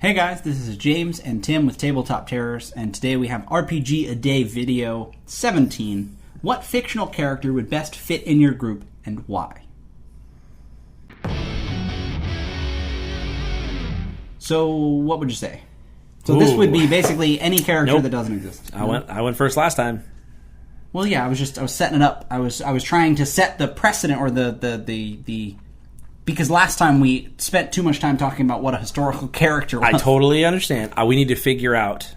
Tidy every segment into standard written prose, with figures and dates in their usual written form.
Hey guys, this is James and Tim with Tabletop Terrors, and today we have RPG A Day video 17. What fictional character would best fit in your group and why? So, what would you say? So this would be basically any character that doesn't exist. I went first last time. Well, yeah, I was setting it up. I was trying to set the precedent or the because last time we spent too much time talking about what a historical character was. I totally understand. We need to figure out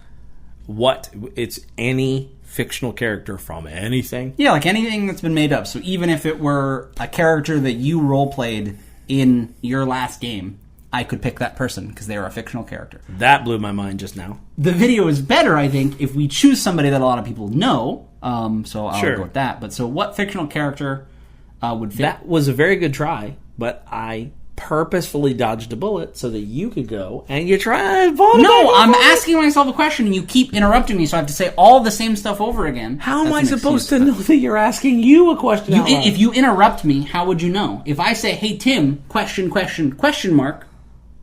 what it's any fictional character from anything. Yeah, like anything that's been made up. So even if it were a character that you role-played in your last game, I could pick that person because they were a fictional character. That blew my mind just now. The video is better, I think, if we choose somebody that a lot of people know. So I'll go with that. But so what fictional character would fit? That was a very good try, but I purposefully dodged a bullet so that you could go and you try. No, I'm asking myself a question and you keep interrupting me, so I have to say all the same stuff over again. How am I supposed to know that you're asking you a question? If you interrupt me, how would you know? If I say, "Hey Tim, question mark,"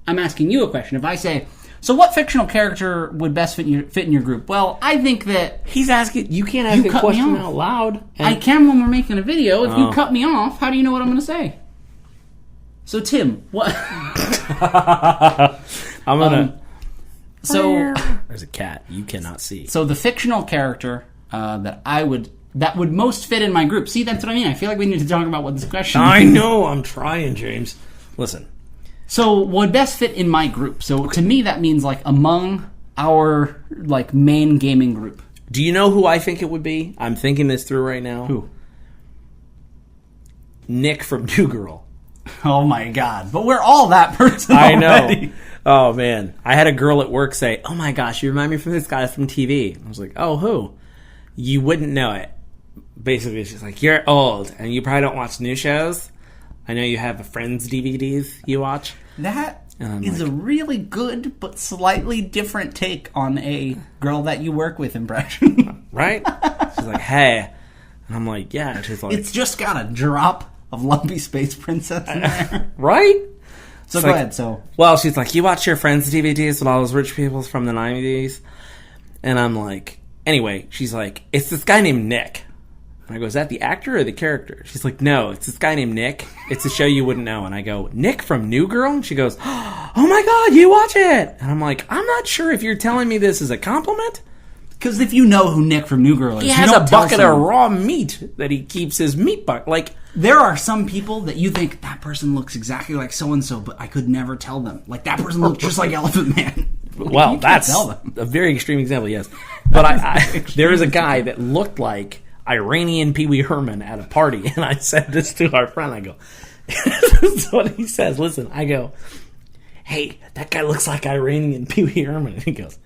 I'm asking you a question. If I say, "So what fictional character would best fit in your group?" Well, I think that he's asking. You can't ask a question out loud. I can when we're making a video. If you cut me off, how do you know what I'm going to say? So Tim, what? I'm gonna. So there's a cat you cannot see. So the fictional character that would most fit in my group. See, that's what I mean. I feel like we need to talk about what this question is. I know. I'm trying, James. Listen. So would best fit in my group. So to me, that means like among our like main gaming group. Do you know who I think it would be? I'm thinking this through right now. Who? Nick from New Girl. Oh my god! But we're all that person. I already. know. Oh man, I had a girl at work say, "Oh my gosh, you remind me from this guy from TV." I was like, "Oh, who?" You wouldn't know it. Basically, she's like, "You're old, and you probably don't watch new shows. I know you have Friends DVDs you watch." That is a really good but slightly different take on a girl that you work with impression. Right? She's like, "Hey," and I'm like, "Yeah." And she's like, "It's just got a drop of Lumpy Space Princess in there." Right? So go ahead. So, well, she's like, "You watch your Friends DVDs with all those rich people from the 90s?" And I'm like, anyway, she's like, "It's this guy named Nick." And I go, "Is that the actor or the character?" She's like, "No, it's this guy named Nick. It's a show you wouldn't know." And I go, "Nick from New Girl?" And she goes, "Oh my god, you watch it." And I'm like, I'm not sure if you're telling me this as a compliment. Because if you know who Nick from New Girl is, he has a bucket of raw meat that he keeps his meat bucket. Like, there are some people that you think that person looks exactly like so and so, but I could never tell them. Like that person looks just like Elephant Man. Well, that's a very extreme example, yes. But there is a guy that looked like Iranian Pee Wee Herman at a party, and I said this to our friend. I go, "This is what he says." Listen, I go, "Hey, that guy looks like Iranian Pee Wee Herman," and he goes,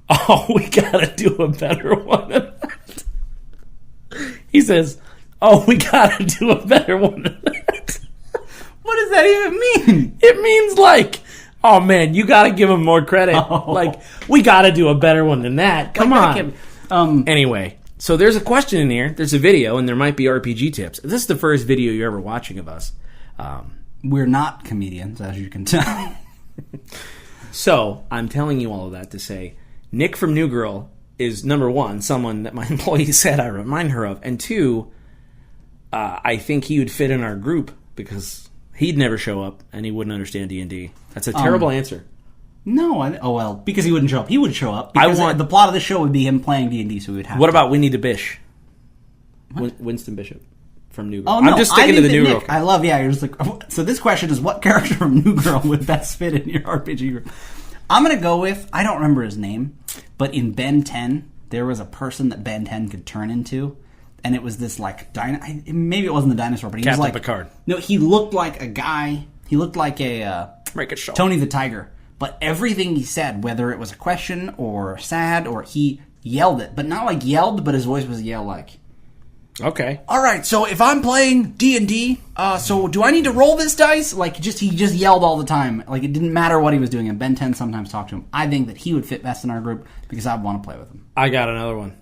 "Oh, we gotta do a better one than that." He says, "Oh, we gotta do a better one than that." What does that even mean? It means like, oh man, you gotta give him more credit. Oh. Like, we gotta do a better one than that. Come on. Anyway, so there's a question in here. There's a video, and there might be RPG tips. This is the first video you're ever watching of us. We're not comedians, as you can tell. So I'm telling you all of that to say, Nick from New Girl is, number one, someone that my employee said I remind her of, and two, I think he would fit in our group because he'd never show up and he wouldn't understand D&D. That's a terrible answer. No, because he wouldn't show up. He would show up. Because the plot of the show would be him playing D&D, so we would have. What about Winnie the Bish? Winston Bishop from New Girl. Oh, no, I'm just sticking to the New Girl. I love. Yeah, you're just like. So this question is, what character from New Girl would best fit in your RPG group? I'm going to go with, I don't remember his name, but in Ben 10, there was a person that Ben 10 could turn into, and it was this, like, maybe it wasn't the dinosaur, but he was like... Picard. No, he looked like a guy, he looked like a... Tony the Tiger, but everything he said, whether it was a question or sad, or he yelled it, but not like yelled, but his voice was yell-like. Okay. All right, so if I'm playing D&D, so do I need to roll this dice? Like, he just yelled all the time. Like, it didn't matter what he was doing, and Ben 10 sometimes talked to him. I think that he would fit best in our group because I'd want to play with him. I got another one.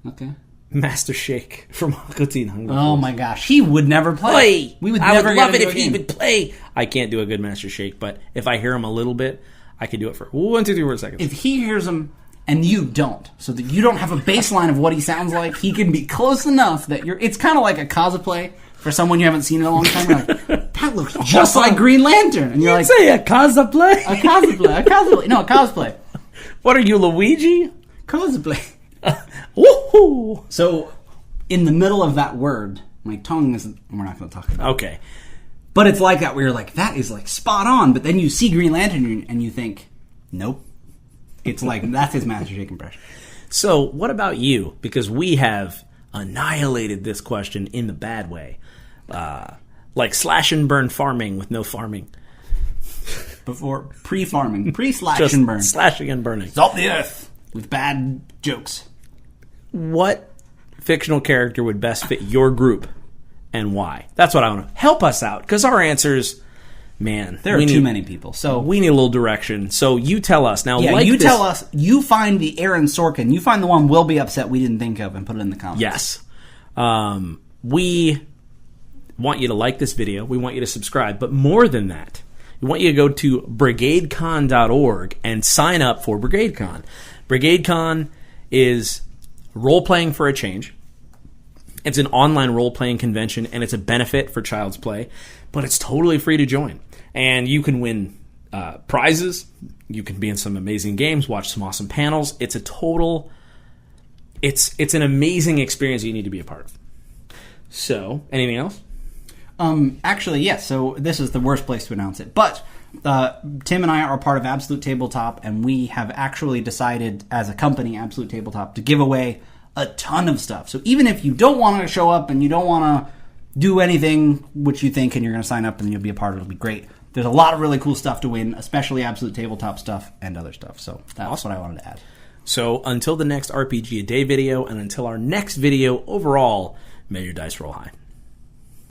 Okay. Master Shake from Huckleteen Hunger Force. Oh my gosh, he would never play. We would I never would love it if he would play. I can't do a good Master Shake, but if I hear him a little bit, I could do it for 1, 2, 3, 4 seconds. If he hears him and you don't, so that you don't have a baseline of what he sounds like, he can be close enough that it's kind of like a cosplay for someone you haven't seen in a long time. You're like, that looks just like Green Lantern. And you're like, say a cosplay? A cosplay. No, a cosplay. What are you, Luigi? Cosplay. Woohoo! So, in the middle of that word, my tongue isn't... We're not going to talk about it. Okay. But it's like that where you're like, that is like spot on. But then you see Green Lantern and you think, nope. It's like, that's his Master Shake impression. So, what about you? Because we have annihilated this question in the bad way. Like slash and burn farming with no farming. Before pre-farming. Pre-slash and burn. Slashing and burning. Salt the earth with bad jokes. What fictional character would best fit your group and why? That's what I want to help us out, because our answers, man, there are too many people, so we need a little direction. So you tell us now. Yeah, you tell us. You find the Aaron Sorkin. You find the one we'll be upset we didn't think of, and put it in the comments. Yes, we want you to like this video. We want you to subscribe, but more than that, we want you to go to brigadecon.org and sign up for BrigadeCon. BrigadeCon is role-playing for a change. It's an online role-playing convention, and it's a benefit for Child's Play, but it's totally free to join. And you can win prizes. You can be in some amazing games, watch some awesome panels. It's a total... It's an amazing experience you need to be a part of. So, anything else? Actually, yes. So this is the worst place to announce it. But Tim and I are part of Absolute Tabletop, and we have actually decided as a company, Absolute Tabletop, to give away a ton of stuff. So even if you don't want to show up and you don't want to do anything which you think and you're going to sign up and you'll be a part of it, it'll be great. There's a lot of really cool stuff to win, especially Absolute Tabletop stuff and other stuff. So that's awesome. What I wanted to add. So until the next RPG A Day video and until our next video overall, may your dice roll high.